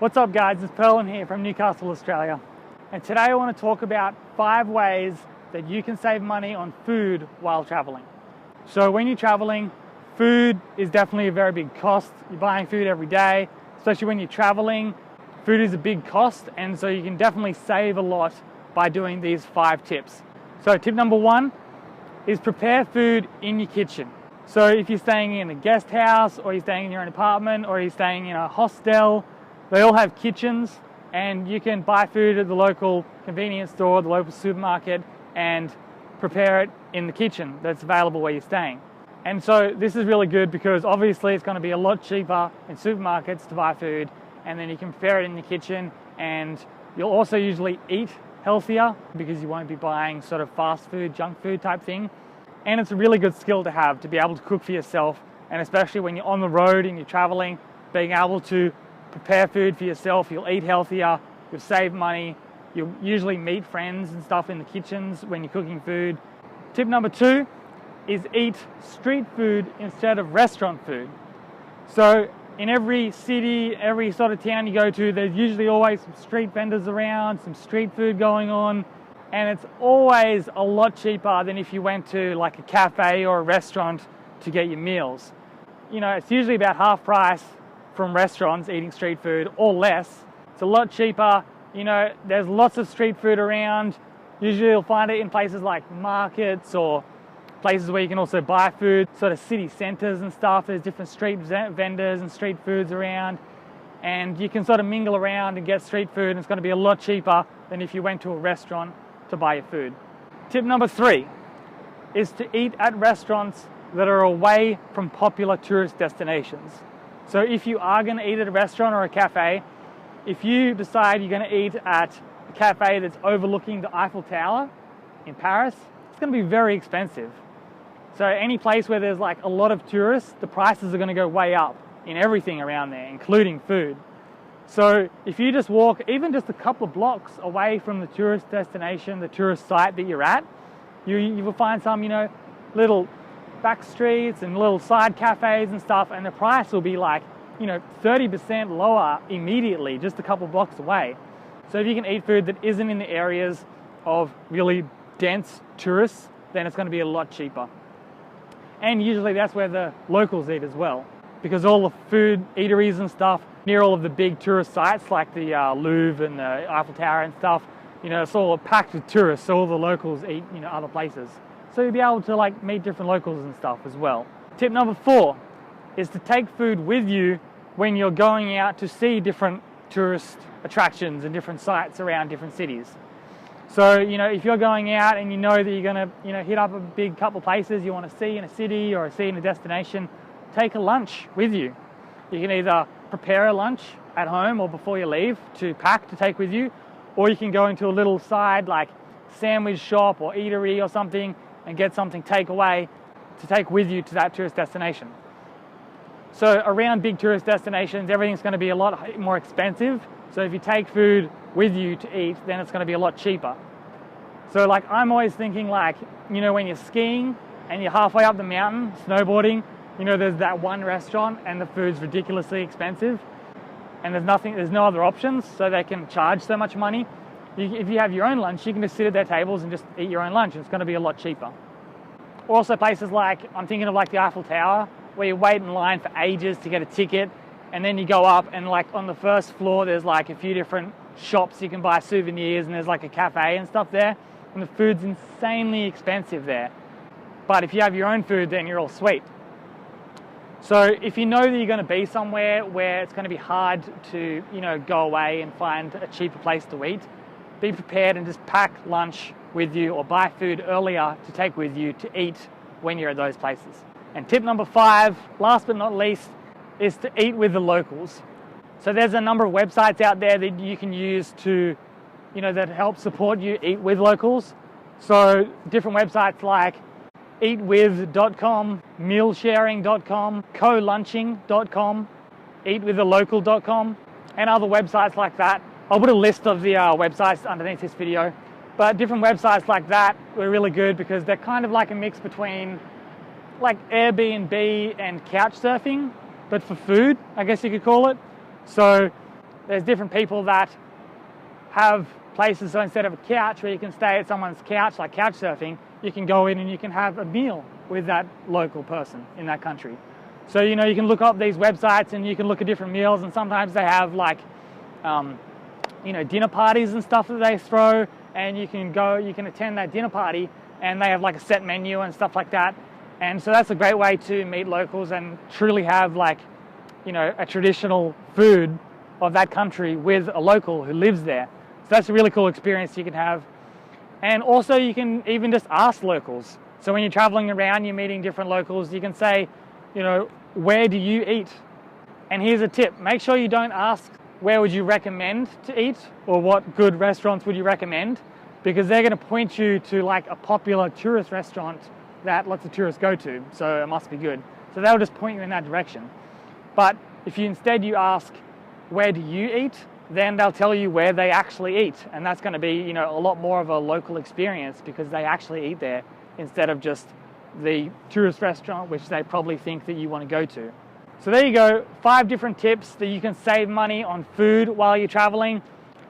What's up guys, it's Perlin here from Newcastle, Australia. And today I want to talk about 5 ways that you can save money on food while traveling. So when you're traveling, food is definitely a very big cost. You're buying food every day, especially when you're traveling. Food is a big cost, and so you can definitely save a lot by doing these 5 tips. So tip number 1 is prepare food in your kitchen. So if you're staying in a guest house, or you're staying in your own apartment, or you're staying in a hostel, they all have kitchens, and you can buy food at the local convenience store, the local supermarket, and prepare it in the kitchen that's available where you're staying. And so this is really good because obviously it's going to be a lot cheaper in supermarkets to buy food, and then you can prepare it in the kitchen, and you'll also usually eat healthier because you won't be buying sort of fast food, junk food type thing. And it's a really good skill to have, to be able to cook for yourself, and especially when you're on the road and you're traveling, being able to prepare food for yourself, you'll eat healthier, you'll save money, you'll usually meet friends and stuff in the kitchens when you're cooking food. Tip number 2 is eat street food instead of restaurant food. So in every city, every sort of town you go to, there's usually always some street vendors around, some street food going on, and it's always a lot cheaper than if you went to like a cafe or a restaurant to get your meals. You know, it's usually about half price from restaurants eating street food, or less. It's a lot cheaper. You know, there's lots of street food around. Usually you'll find it in places like markets or places where you can also buy food, sort of city centers and stuff. There's different street vendors and street foods around, and you can sort of mingle around and get street food, and it's going to be a lot cheaper than if you went to a restaurant to buy your food. Tip number 3 is to eat at restaurants that are away from popular tourist destinations. So if you are going to eat at a restaurant or a cafe, if you decide you're going to eat at a cafe that's overlooking the Eiffel Tower in Paris, it's going to be very expensive. So any place where there's like a lot of tourists, the prices are going to go way up in everything around there, including food. So if you just walk even just a couple of blocks away from the tourist destination, the tourist site that you're at, you will find some, you know, little back streets and little side cafes and stuff, and the price will be like, you know, 30% lower immediately just a couple blocks away. So if you can eat food that isn't in the areas of really dense tourists, then it's going to be a lot cheaper. And usually that's where the locals eat as well, because all the food eateries and stuff near all of the big tourist sites like the Louvre and the Eiffel Tower and stuff, you know, it's all packed with tourists, so all the locals eat, you know, other places. So you'll be able to like meet different locals and stuff as well. Tip number 4 is to take food with you when you're going out to see different tourist attractions and different sites around different cities. So, you know, if you're going out and you know that you're going to, you know, hit up a big couple places you want to see in a city or see in a destination, take a lunch with you. You can either prepare a lunch at home or before you leave to pack to take with you, or you can go into a little side like sandwich shop or eatery or something and get something takeaway to take with you to that tourist destination. So around big tourist destinations, everything's going to be a lot more expensive. So if you take food with you to eat, then it's going to be a lot cheaper. So like I'm always thinking like, you know, when you're skiing and you're halfway up the mountain, snowboarding, you know, there's that one restaurant and the food's ridiculously expensive and there's no other options, so they can charge so much money. If you have your own lunch, you can just sit at their tables and just eat your own lunch, and it's going to be a lot cheaper. Also places like, I'm thinking of like the Eiffel Tower, where you wait in line for ages to get a ticket, and then you go up and like on the first floor there's like a few different shops you can buy souvenirs, and there's like a cafe and stuff there, and the food's insanely expensive there. But if you have your own food, then you're all sweet. So if you know that you're going to be somewhere where it's going to be hard to, you know, go away and find a cheaper place to eat, be prepared and just pack lunch with you or buy food earlier to take with you to eat when you're at those places. And tip number 5, last but not least, is to eat with the locals. So there's a number of websites out there that you can use to, you know, that help support you eat with locals. So different websites like eatwith.com, mealsharing.com, colunching.com, eatwiththelocal.com, and other websites like that. I'll put a list of the websites underneath this video, but different websites like that were really good because they're kind of like a mix between like Airbnb and couch surfing, but for food, I guess you could call it. So There's different people that have places, so instead of a couch where you can stay at someone's couch, like couch surfing, you can go in and you can have a meal with that local person in that country. So, you know, you can look up these websites and you can look at different meals, and sometimes they have like, you know, dinner parties and stuff that they throw, and you can attend that dinner party and they have like a set menu and stuff like that. And so that's a great way to meet locals and truly have like, you know, a traditional food of that country with a local who lives there. So that's a really cool experience you can have. And also you can even just ask locals. So when you're traveling around, you're meeting different locals, you can say, you know, where do you eat? And here's a tip, make sure you don't ask where would you recommend to eat or what good restaurants would you recommend, because they're going to point you to like a popular tourist restaurant that lots of tourists go to, so it must be good. So they'll just point you in that direction. But if you instead you ask, where do you eat? Then they'll tell you where they actually eat. And that's going to be, you know, a lot more of a local experience because they actually eat there instead of just the tourist restaurant, which they probably think that you want to go to. So there you go, 5 different tips that you can save money on food while you're traveling.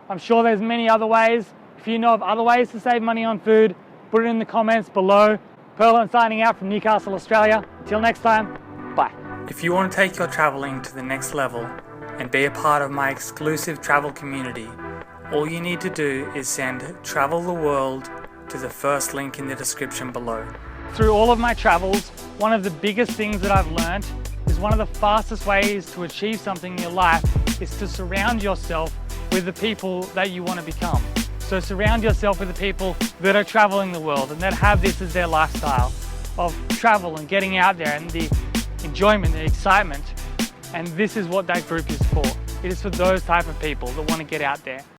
I'm sure there's many other ways. If you know of other ways to save money on food, put it in the comments below. Perlin signing out from Newcastle, Australia. Until next time, bye. If you want to take your traveling to the next level and be a part of my exclusive travel community, all you need to do is send Travel the World to the first link in the description below. Through all of my travels, one of the biggest things that I've learned is one of the fastest ways to achieve something in your life is to surround yourself with the people that you want to become. So surround yourself with the people that are traveling the world and that have this as their lifestyle of travel and getting out there and the enjoyment, the excitement. And this is what that group is for. It is for those type of people that want to get out there.